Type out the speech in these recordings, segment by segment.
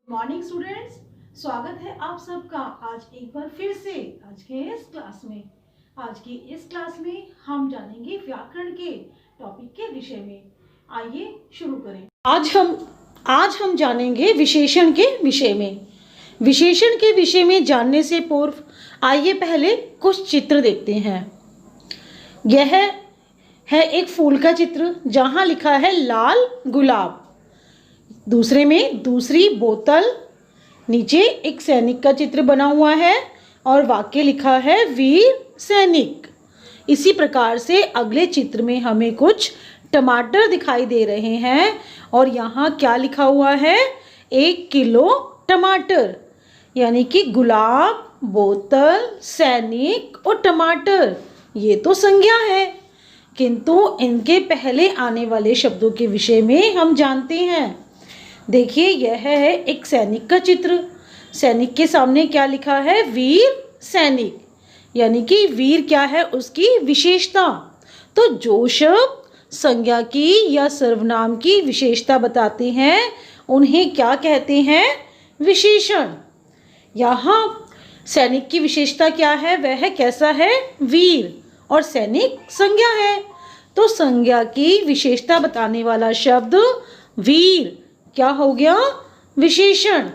Morning students, स्वागत है आप सबका आज एक बार फिर से आज की इस क्लास में हम जानेंगे व्याकरण के टॉपिक के विषय में। आइए शुरू करें। आज हम जानेंगे विशेषण के विषय में। विशेषण के विषय में जानने से पूर्व आइए पहले कुछ चित्र देखते हैं। यह है एक फूल का चित्र जहां लिखा है लाल गुलाब। दूसरे में दूसरी बोतल, नीचे एक सैनिक का चित्र बना हुआ है और वाक्य लिखा है वीर सैनिक। इसी प्रकार से अगले चित्र में हमें कुछ टमाटर दिखाई दे रहे हैं और यहाँ क्या लिखा हुआ है 1 किलो टमाटर, यानी कि गुलाब, बोतल, सैनिक और टमाटर ये तो संज्ञा है, किंतु इनके पहले आने वाले शब्दों के विषय में हम जानते हैं। देखिए, यह है एक सैनिक का चित्र। सैनिक के सामने क्या लिखा है वीर सैनिक, यानी कि वीर क्या है उसकी विशेषता। तो जो शब्द संज्ञा की या सर्वनाम की विशेषता बताते हैं उन्हें क्या कहते हैं विशेषण। यहाँ सैनिक की विशेषता क्या है, वह कैसा है वीर, और सैनिक संज्ञा है। तो संज्ञा की विशेषता बताने वाला शब्द वीर क्या हो गया विशेषण।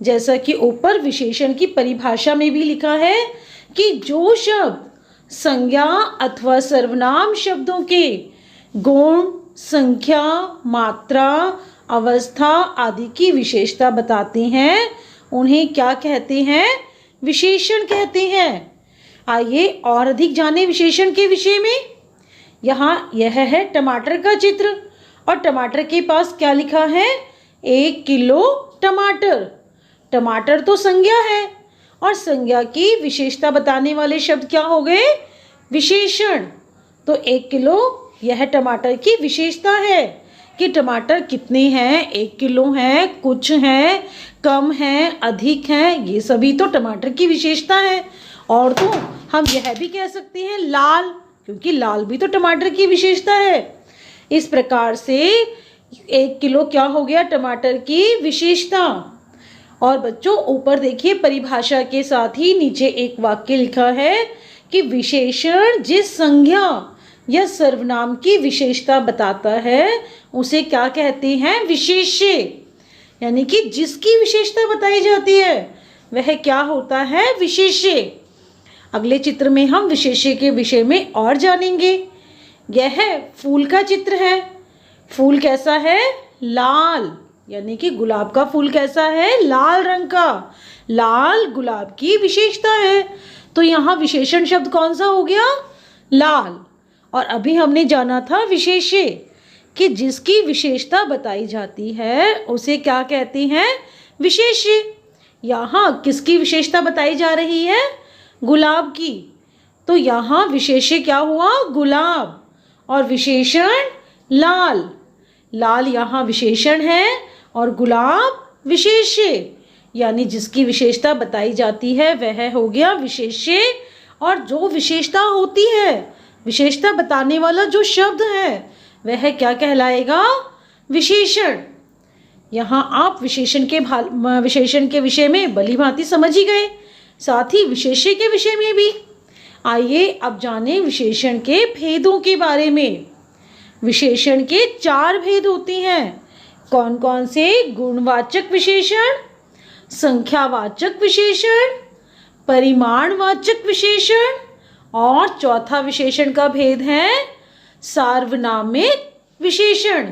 जैसा कि ऊपर विशेषण की परिभाषा में भी लिखा है कि जो शब्द संज्ञा अथवा सर्वनाम शब्दों के गुण, संख्या, मात्रा, अवस्था आदि की विशेषता बताते हैं उन्हें क्या कहते हैं विशेषण कहते हैं। आइए और अधिक जाने विशेषण के विषय में। यहाँ यह है टमाटर का चित्र और टमाटर के पास क्या लिखा है 1 किलो टमाटर। टमाटर तो संज्ञा है और संज्ञा की विशेषता बताने वाले शब्द क्या हो गए विशेषण। तो 1 किलो यह टमाटर की विशेषता है कि टमाटर कितने हैं, 1 किलो हैं, कुछ हैं, कम हैं, अधिक हैं, ये सभी तो टमाटर की विशेषता है। और तो हम यह भी कह सकते हैं लाल, क्योंकि लाल भी तो टमाटर की विशेषता है। इस प्रकार से 1 किलो क्या हो गया टमाटर की विशेषता। और बच्चों ऊपर देखिए परिभाषा के साथ ही नीचे एक वाक्य लिखा है कि विशेषण जिस संज्ञा या सर्वनाम की विशेषता बताता है उसे क्या कहते हैं विशेष्य, यानी कि जिसकी विशेषता बताई जाती है वह क्या होता है विशेष्य। अगले चित्र में हम विशेष्य के विषय में और जानेंगे। यह फूल का चित्र है। फूल कैसा है लाल, यानी कि गुलाब का फूल कैसा है लाल रंग का। लाल गुलाब की विशेषता है। तो यहाँ विशेषण शब्द कौन सा हो गया लाल। और अभी हमने जाना था विशेष्य कि जिसकी विशेषता बताई जाती है उसे क्या कहते हैं विशेष्य। यहाँ किसकी विशेषता बताई जा रही है गुलाब की। तो यहाँ विशेष्य क्या हुआ गुलाब और विशेषण लाल। लाल यहाँ विशेषण है और गुलाब विशेष्य, यानी जिसकी विशेषता बताई जाती है वह हो गया विशेष्य। और जो विशेषता होती है, विशेषता बताने वाला जो शब्द है वह क्या कहलाएगा विशेषण। यहाँ आप विशेषण के विषय में भली भांति समझ ही गए, साथ ही विशेष्य के विषय में भी। आइए अब जाने विशेषण के भेदों के बारे में। विशेषण के 4 भेद होते हैं। कौन कौन से? गुणवाचक विशेषण, संख्यावाचक विशेषण, परिमाणवाचक विशेषण और चौथा विशेषण का भेद है सार्वनामिक विशेषण।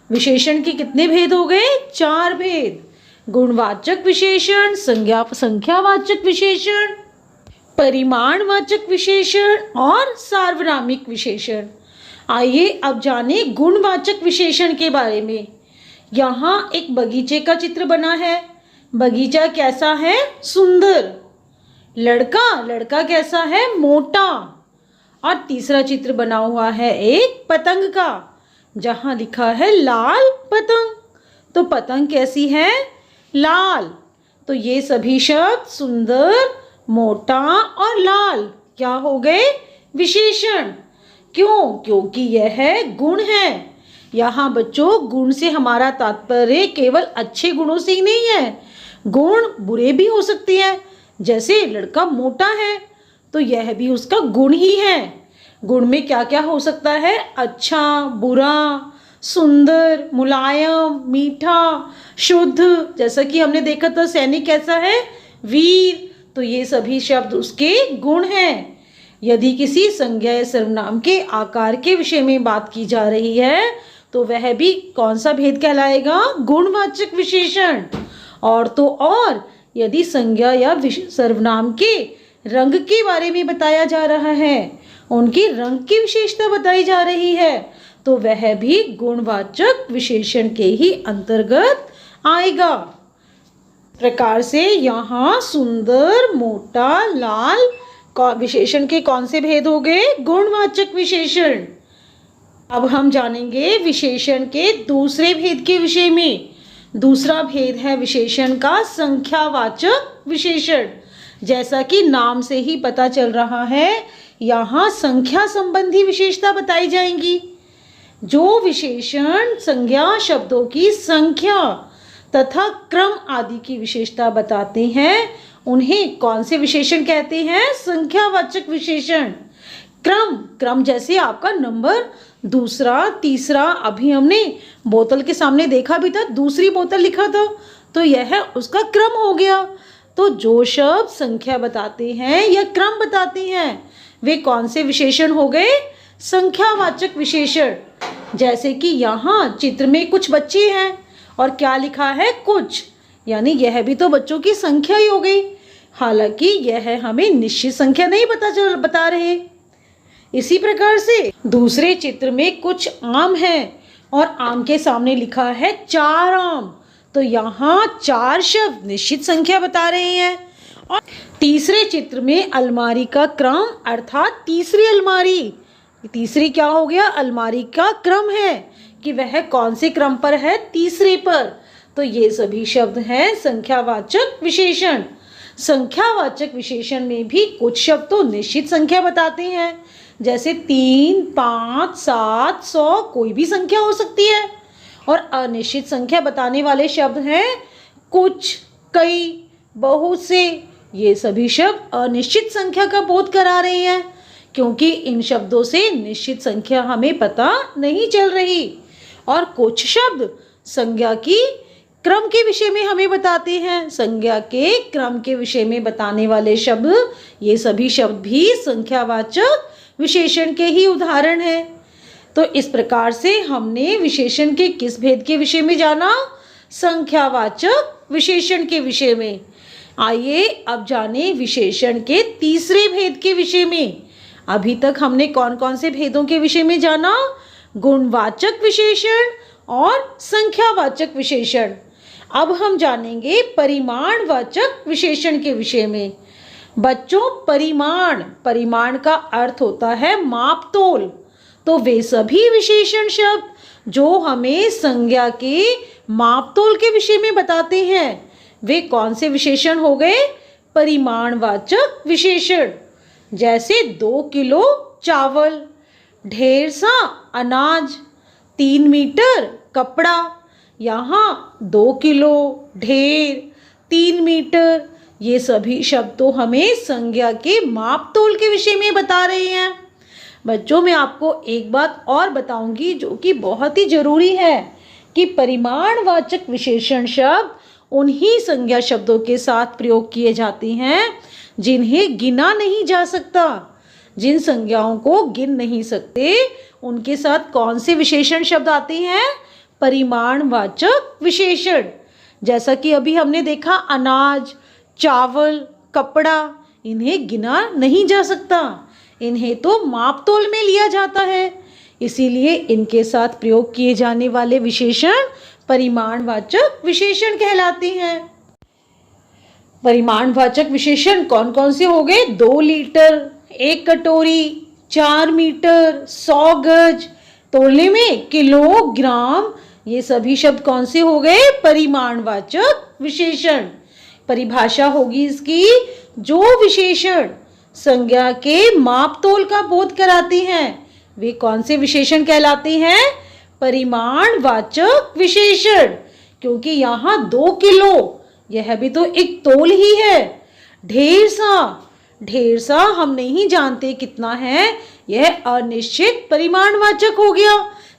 विशेषण के कितने भेद हो गए 4 भेद। गुणवाचक विशेषण, संख्यावाचक विशेषण, परिमाणवाचक विशेषण और सार्वनामिक विशेषण। आइए अब जाने गुणवाचक विशेषण के बारे में। यहाँ एक बगीचे का चित्र बना है। बगीचा कैसा है सुंदर। लड़का कैसा है मोटा। और तीसरा चित्र बना हुआ है एक पतंग का, जहाँ लिखा है लाल पतंग। तो पतंग कैसी है लाल। तो ये सभी शब्द सुंदर, मोटा और लाल क्या हो गए विशेषण। क्यों? क्योंकि यह गुण है। यहाँ बच्चों गुण से हमारा तात्पर्य केवल अच्छे गुणों से ही नहीं है, गुण बुरे भी हो सकते हैं। जैसे लड़का मोटा है तो यह भी उसका गुण ही है। गुण में क्या क्या हो सकता है? अच्छा, बुरा, सुंदर, मुलायम, मीठा, शुद्ध। जैसा कि हमने देखा था सैनिक कैसा है? वीर। तो ये सभी शब्द उसके गुण हैं। यदि किसी संज्ञा या सर्वनाम के आकार के विषय में बात की जा रही है तो वह भी कौन सा भेद कहलाएगा? गुणवाचक विशेषण। और तो और यदि संज्ञा या सर्वनाम के रंग के बारे में बताया जा रहा है, उनकी रंग की विशेषता बताई जा रही है, तो वह भी गुणवाचक विशेषण के ही अंतर्गत आएगा। प्रकार से यहाँ सुंदर, मोटा, लाल विशेषण के कौन से भेद हो गए? गुणवाचक विशेषण। अब हम जानेंगे विशेषण के दूसरे भेद के विषय में। दूसरा भेद है विशेषण का संख्यावाचक विशेषण। जैसा कि नाम से ही पता चल रहा है, यहाँ संख्या संबंधी विशेषता बताई जाएंगी। जो विशेषण संज्ञा शब्दों की संख्या तथा क्रम आदि की विशेषता बताते हैं, उन्हें कौन से विशेषण कहते हैं? संख्यावाचक विशेषण। क्रम जैसे आपका नंबर, दूसरा, तीसरा। अभी हमने बोतल के सामने देखा भी था, दूसरी बोतल लिखा था, तो यह उसका क्रम हो गया। तो जो शब्द संख्या बताते हैं या क्रम बताते हैं, वे कौन से विशेषण हो गए? संख्यावाचक विशेषण। जैसे कि यहाँ चित्र में कुछ बच्चे हैं और क्या लिखा है? कुछ, यानी यह भी तो बच्चों की संख्या ही हो गई। हालांकि यह हमें निश्चित संख्या नहीं बता रहे। इसी प्रकार से दूसरे चित्र में कुछ आम हैं और आम के सामने लिखा है 4 आम, तो यहाँ 4 शब्द निश्चित संख्या बता रहे हैं। और तीसरे चित्र में अलमारी का क्रम अर्थात तीसरी अलमारी, तीसरी क्या हो गया? अलमारी का क्रम है कि वह कौन से क्रम पर है? तीसरे पर। तो ये सभी शब्द हैं संख्यावाचक विशेषण। संख्यावाचक विशेषण में भी कुछ शब्द तो निश्चित संख्या बताते हैं, जैसे 3, 5, 7, 100, कोई भी संख्या हो सकती है। और अनिश्चित संख्या बताने वाले शब्द हैं कुछ, कई, बहुत से। ये सभी शब्द अनिश्चित संख्या का बोध करा रहे हैं, क्योंकि इन शब्दों से निश्चित संख्या हमें पता नहीं चल रही। और कुछ शब्द संज्ञा की क्रम के विषय में हमें बताते हैं। संज्ञा के क्रम के विषय में बताने वाले शब्द, ये सभी शब्द भी संख्यावाचक विशेषण के ही उदाहरण हैं। तो इस प्रकार से हमने विशेषण के किस भेद के विषय में जाना? संख्यावाचक विशेषण के विषय में। आइए अब जाने विशेषण के तीसरे भेद के विषय में। अभी तक हमने कौन कौन से भेदों के विषय में जाना? गुणवाचक विशेषण और संख्यावाचक विशेषण। अब हम जानेंगे परिमाणवाचक विशेषण के विषय में। बच्चों, परिमाण का अर्थ होता है मापतोल। तो वे सभी विशेषण शब्द जो हमें संज्ञा के मापतोल के विषय में बताते हैं, वे कौन से विशेषण हो गए? परिमाणवाचक विशेषण। जैसे 2 किलो चावल, ढेर सा अनाज, 3 मीटर कपड़ा। यहाँ 2 किलो, ढेर, 3 मीटर, ये सभी शब्द तो हमें संज्ञा के मापतोल के विषय में बता रहे हैं। बच्चों, मैं आपको एक बात और बताऊंगी जो कि बहुत ही जरूरी है कि परिमाणवाचक विशेषण शब्द उन्हीं संज्ञा शब्दों के साथ प्रयोग किए जाते हैं जिन्हें गिना नहीं जा सकता। जिन संज्ञाओं को गिन नहीं सकते, उनके साथ कौन से विशेषण शब्द आते हैं? परिमाणवाचक विशेषण। जैसा कि अभी हमने देखा, अनाज, चावल, कपड़ा, इन्हें गिना नहीं जा सकता, इन्हें तो मापतोल में लिया जाता है। इसीलिए इनके साथ प्रयोग किए जाने वाले विशेषण परिमाणवाचक विशेषण कहलाते हैं। परिमाणवाचक विशेषण कौन कौन से हो गए? 2 लीटर, 1 कटोरी, 4 मीटर, 100 गज, तोलने में किलोग्राम, ये सभी शब्द कौन से हो गए? परिमाणवाचक विशेषण। परिभाषा होगी इसकी, जो विशेषण संज्ञा के मापतोल का बोध कराते हैं, वे कौन से विशेषण कहलाते हैं? परिमाणवाचक विशेषण, क्योंकि यहाँ 2 किलो यह भी तो एक तोल ही है। ढेर सा हम नहीं जानते कितना है, यह अनिश्चित परिमाणवाचक हो गया।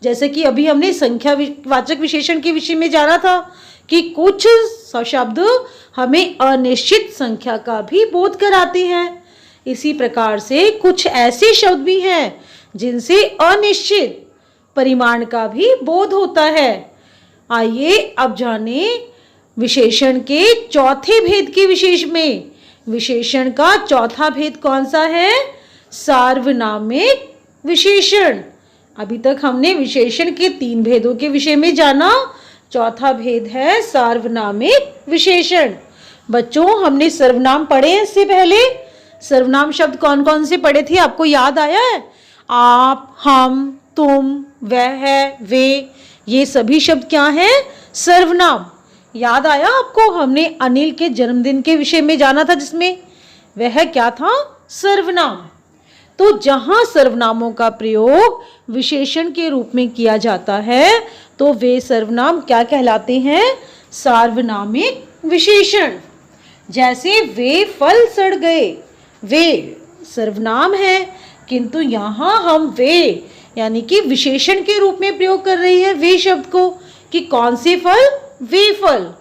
जैसे कि अभी हमने संख्या वाचक विशेषण के विषय में जाना था कि कुछ शब्द हमें अनिश्चित संख्या का भी बोध कराते हैं। इसी प्रकार से कुछ ऐसे शब्द भी हैं जिनसे अनिश्चित परिमाण का भी बोध होता है। आइए अब जाने विशेषण के चौथे भेद के विशेष में। विशेषण का चौथा भेद कौन सा है? सार्वनामिक विशेषण। अभी तक हमने विशेषण के 3 भेदों के विषय में जाना, चौथा भेद है सार्वनामिक विशेषण। बच्चों, हमने सर्वनाम पढ़े हैं इससे पहले। सर्वनाम शब्द कौन कौन से पढ़े थे, आपको याद आया है? आप, हम, तुम, वह, वे, ये सभी शब्द क्या हैं? सर्वनाम। याद आया आपको? हमने अनिल के जन्मदिन के विषय में जाना था, जिसमें वह क्या था? सर्वनाम। तो जहां सर्वनामों का प्रयोग विशेषण के रूप में किया जाता है तो वे सर्वनाम क्या कहलाते हैं? सार्वनामिक विशेषण। जैसे वे फल सड़ गए, वे सर्वनाम है, किंतु यहाँ हम वे यानी कि विशेषण के रूप में प्रयोग कर रही है वे शब्द को, कि कौन से फल? वे फल।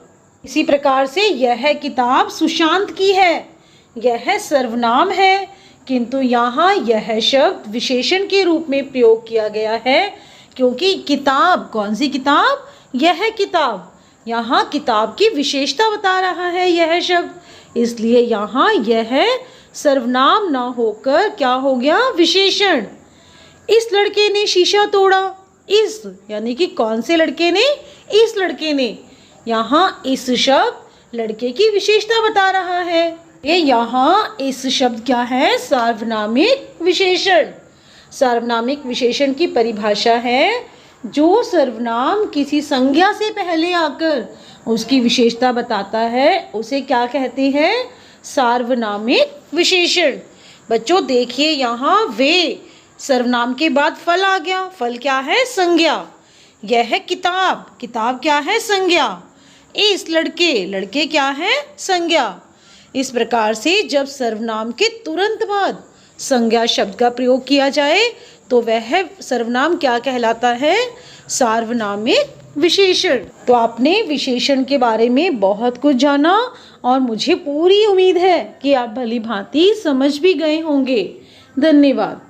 इसी प्रकार से यह किताब सुशांत की है, यह सर्वनाम है, किंतु यहाँ यह शब्द विशेषण के रूप में प्रयोग किया गया है, क्योंकि किताब, कौन सी किताब? यह किताब। यहाँ किताब की विशेषता बता रहा है यह शब्द, इसलिए यहाँ यह सर्वनाम ना होकर क्या हो गया? विशेषण। इस लड़के ने शीशा तोड़ा, इस यानी कि कौन से लड़के ने? इस लड़के ने। यहाँ इस शब्द लड़के की विशेषता बता रहा है। ये यहाँ इस शब्द क्या है? सार्वनामिक विशेषण। सार्वनामिक विशेषण की परिभाषा है, जो सर्वनाम किसी संज्ञा से पहले आकर उसकी विशेषता बताता है उसे क्या कहते हैं? सार्वनामिक विशेषण। बच्चों देखिए, यहाँ वे सर्वनाम के बाद फल आ गया, फल क्या है? संज्ञा। यह किताब, किताब क्या है? संज्ञा। इस लड़के, लड़के क्या है? संज्ञा। इस प्रकार से जब सर्वनाम के तुरंत बाद संज्ञा शब्द का प्रयोग किया जाए तो वह सर्वनाम क्या कहलाता है? सार्वनामिक विशेषण। तो आपने विशेषण के बारे में बहुत कुछ जाना और मुझे पूरी उम्मीद है कि आप भली भांति समझ भी गए होंगे। धन्यवाद।